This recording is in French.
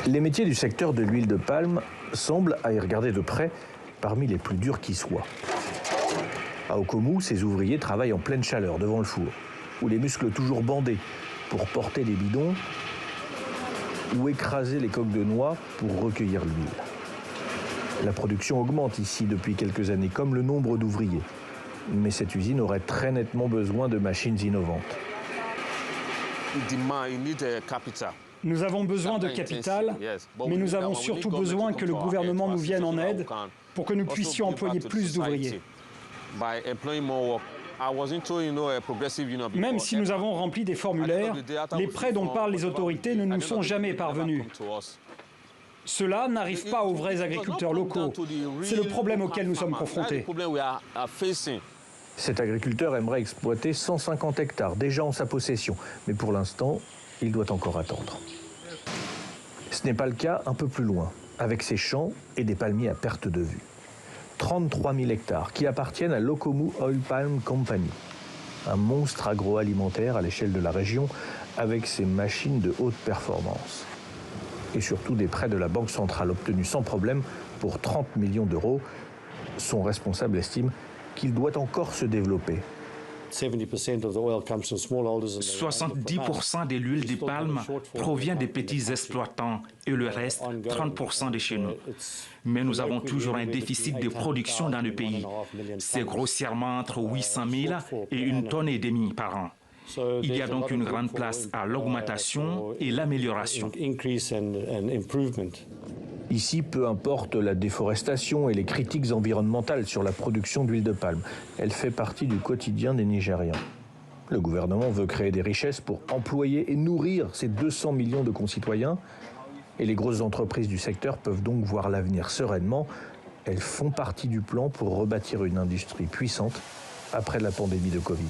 Les métiers du secteur de l'huile de palme semblent, à y regarder de près, parmi les plus durs qui soient. À Okomu, ces ouvriers travaillent en pleine chaleur devant le four, ou les muscles toujours bandés pour porter les bidons ou écraser les coques de noix pour recueillir l'huile. La production augmente ici depuis quelques années, comme le nombre d'ouvriers. Mais cette usine aurait très nettement besoin de machines innovantes. Nous avons besoin de capital, mais nous avons surtout besoin que le gouvernement nous vienne en aide pour que nous puissions employer plus d'ouvriers. Même si nous avons rempli des formulaires, les prêts dont parlent les autorités ne nous sont jamais parvenus. Cela n'arrive pas aux vrais agriculteurs locaux. C'est le problème auquel nous sommes confrontés. Cet agriculteur aimerait exploiter 150 hectares déjà en sa possession, mais pour l'instant, il doit encore attendre. Ce n'est pas le cas un peu plus loin, avec ses champs et des palmiers à perte de vue. 33 000 hectares qui appartiennent à l'Okomu Oil Palm Company, un monstre agroalimentaire à l'échelle de la région avec ses machines de haute performance. Et surtout des prêts de la Banque centrale obtenus sans problème pour 30 millions d'euros. Son responsable estime qu'il doit encore se développer. 70% de l'huile de palme provient des petits exploitants et le reste, 30% de chez nous. Mais nous avons toujours un déficit de production dans le pays. C'est grossièrement entre 800 000 et 1,5 tonne par an. Il y a donc une grande place à l'augmentation et l'amélioration. Ici, peu importe la déforestation et les critiques environnementales sur la production d'huile de palme, elle fait partie du quotidien des Nigérians. Le gouvernement veut créer des richesses pour employer et nourrir ses 200 millions de concitoyens. Et les grosses entreprises du secteur peuvent donc voir l'avenir sereinement. Elles font partie du plan pour rebâtir une industrie puissante après la pandémie de Covid.